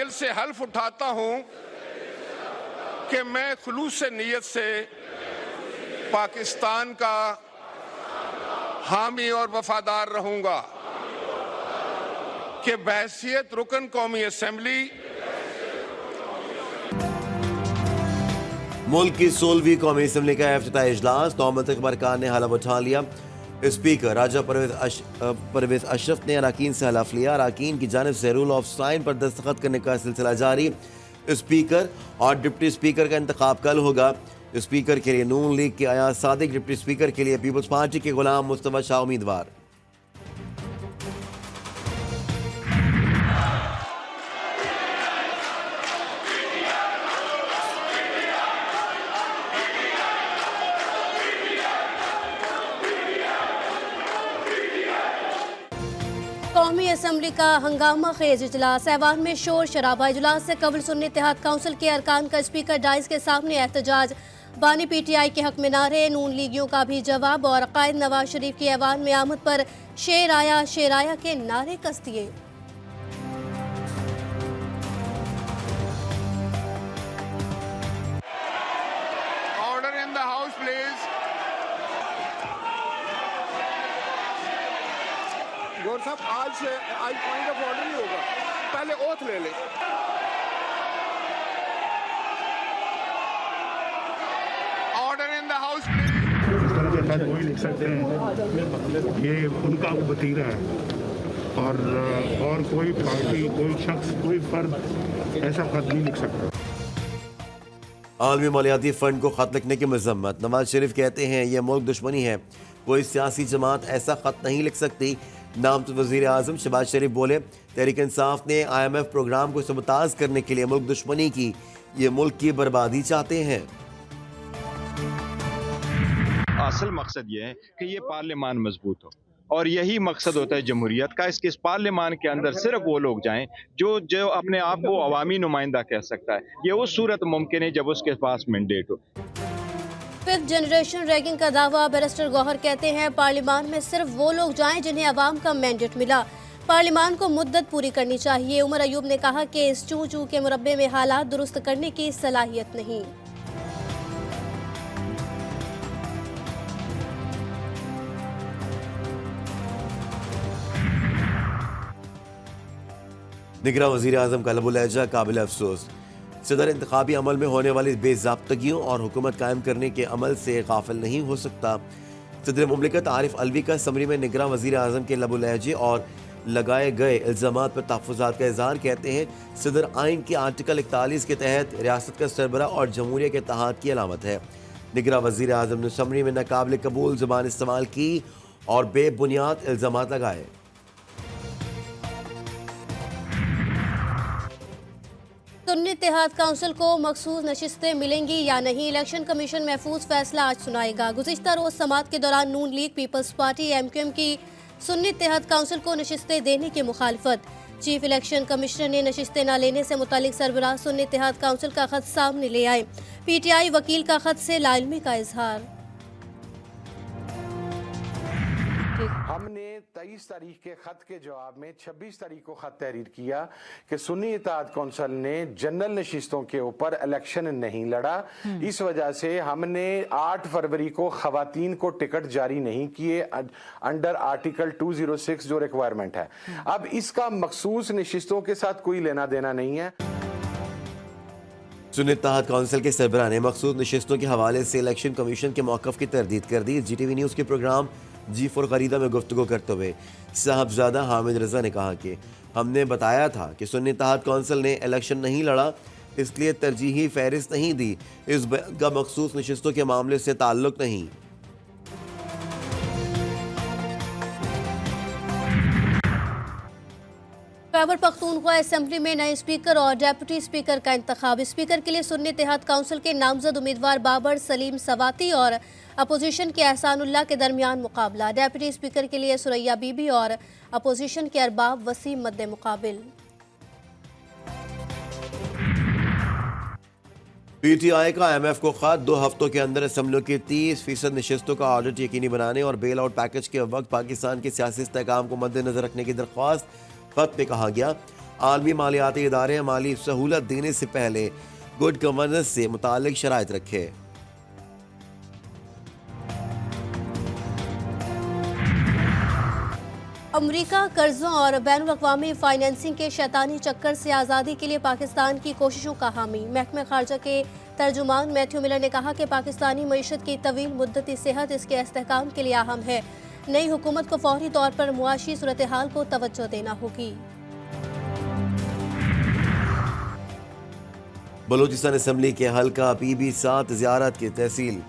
दिल से हल्फ उठाता हूं कि मैं खुलूस नीयत से पाकिस्तान का हामी और वफादार रहूंगा कि बहैसियत रुकन कौमी असेंबली मुल्क की 16वीं कौमी असम्बली का इफ्तिताही इजलास 9 मंतखब अरकान ने हलफ उठा लिया। स्पीकर राजा परवेज अशरफ ने अरकान से हलफ लिया। अरकान की जानिब से रूल ऑफ साइन पर दस्तखत करने का सिलसिला जारी। स्पीकर और डिप्टी स्पीकर का इंतखाब कल होगा। स्पीकर के लिए नून लीग के अयाज सादिक, डिप्टी स्पीकर के लिए पीपल्स पार्टी के गुलाम मुस्तफा शाह उम्मीदवार। कौमी असम्बली का हंगामा खेज इजलास। ऐवान में शोर शराबा। इजलास से कबल सुन्नी इत्तेहाद काउंसिल के अरकान का स्पीकर डाइस के सामने एहतजाज। बानी PTI के हक में नारे। नून लीगियों का भी जवाब और कायद नवाज शरीफ की ऐवान में आमद पर शेर आया के नारे कस दिए। Order in the house please. Gaur साहब, आज पॉइंट ऑफ ऑर्डर नहीं होगा, पहले ओथ ले ले। Order in the house please. इस तरह के खत वही लिख सकते हैं, ये उनका वतीरा है और कोई पार्टी, कोई शख्स, कोई फर्द ऐसा खत नहीं लिख सकता। आलमी मालियाती फंड को खत लिखने की मजम्मत। नवाज शरीफ कहते हैं यह मुल्क दुश्मनी है, कोई सियासी जमात ऐसा खत नहीं लिख सकती। नाम तो वजीर आजम शहबाज शरीफ बोले तहरीक इंसाफ ने IMF प्रोग्राम को सबताज करने के लिए मुल्क दुश्मनी की, ये मुल्क की बर्बादी चाहते हैं। असल मकसद ये है कि ये पार्लियामान मजबूत हो और यही मकसद होता है जमहूरियत का। इस पार्लियामान के अंदर सिर्फ वो लोग जाएं जो अपने आप को अवामी नुमाइंदा कह सकता है। ये उस सूरत मुमकिन है जब उसके पास मैंडेट हो। 5th जनरेशन रैगिंग का दावा। बैरिस्टर गौहर कहते हैं पार्लियामान में सिर्फ वो लोग जाएं जिन्हें अवाम का मैंडेट मिला। पार्लियामान को मुद्दत पूरी करनी चाहिए। उमर अयूब ने कहा कि इस चू चू के मुरब्बे में हालात दुरुस्त करने की सलाहियत नहीं। निगरां वज़ीर आज़म का लबुलहजा काबिल अफसोस। सदर इंतखाबी अमल में होने वाली बेज़ाब्तगियों और हुकूमत कायम करने के अमल से गाफिल नहीं हो सकता। सदर मुमलिकत आरिफ अलवी का समरी में निगरां वज़ीर आज़म के लबुलहजे और लगाए गए इल्ज़ामात पर तहफ़्फ़ुज़ात का इज़हार। कहते हैं सदर आइन के आर्टिकल 41 के तहत रियासत का सरबरा और जमहूरिया के इत्तेहाद की अलामत है। निगरां वज़ीर आज़म ने समरी में नाकाबिल कबूल ज़बान इस्तेमाल की और बेबुनियाद इल्ज़ामात लगाए। सुन्नी इत्तेहाद काउंसिल को मखसूस नशिस्तें मिलेंगी या नहीं, इलेक्शन कमीशन महफूज फैसला आज सुनाएगा। गुज़िश्ता रोज समात के दौरान नून लीग, पीपल्स पार्टी, MQM की सुन्नी इत्तेहाद काउंसिल को नशिस्तें देने की मुखालफत। चीफ इलेक्शन कमिश्नर ने नशिस्तें न लेने से मुतालिक सरबराह सुन्नी इत्तेहाद काउंसिल का खत सामने ले आए। PTI वकील का खत से लाइलमी का इजहार। हमने 23 तारीख के खत के जवाब में 26 तारीख को खत तहरीर किया कि सुन्नी इत्तेहाद कौंसिल ने जनरल नशिस्तों के ऊपर इलेक्शन नहीं लड़ा। इस वजह से हमने 8 फरवरी को खवातीन को टिकट जारी नहीं किए अंडर आर्टिकल 206 जो रिक्वायरमेंट है। अब इसका मखसूस नशिस्तों के साथ कोई लेना देना नहीं है। सुन्नी इत्तेहाद काउंसिल के सरबराह ने मखसूस नशिस्तों के हवाले से इलेक्शन कमीशन के मौक़िफ़ की तरदीद कर दी। GTV न्यूज़ के प्रोग्राम G4 खरीदा में गुफ्तगू करते हुए साहबजादा हामिद रजा ने कहा कि हमने बताया था कि सुन्नी इत्तेहाद काउंसिल ने इलेक्शन नहीं लड़ा, इसलिए तरजीही फहरिस्त नहीं दी। इस बयान का मखसूस नशिस्तों के मामले से ताल्लुक नहीं। खैबर पख्तूनख्वा असेंबली में नए स्पीकर और डेप्यूटी स्पीकर का इंतखाब। स्पीकर के लिए सुन्नी इत्तेहाद काउंसिल के नामजद उम्मीदवार बाबर सलीम सवाती और अपोजिशन के एहसानुल्लाह के दरमियान मुकाबला। डेप्यूटी स्पीकर के लिए सुरैया बीबी और अपोजिशन के अरबाब वसीम मद्दे मुकाबिल। PTI का IMF को खत 2 हफ्तों के अंदर असम्बलियों की 30% नशिस्तों का ऑडिट यकीनी बनाने और बेल आउट पैकेज के वक्त पाकिस्तान के सियासी इस्तेहकाम को मद्देनजर रखने की दरख्वास्त। खत में कहा गया आलमी मालियाती इदारे माली सहूलत देने से पहले गुड गवर्नेंस से मुतालिक शराइत रखे। अमरीका कर्जों और बैनुल-अक़वामी फाइनेंसिंग के शैतानी चक्कर से आज़ादी के लिए पाकिस्तान की कोशिशों का हामी। महकमा खारजा के तर्जुमान मैथ्यू मिलर ने कहा कि पाकिस्तानी मईशत की तवील मुद्दती सेहत इसके इस्तेहकाम के लिए अहम है। नई हुकूमत को फौरी तौर पर मुआशी सूरत हाल को तवज्जो देना होगी। बलूचिस्तान असम्बली के हल्का PB7 ज़ियारत की तहसील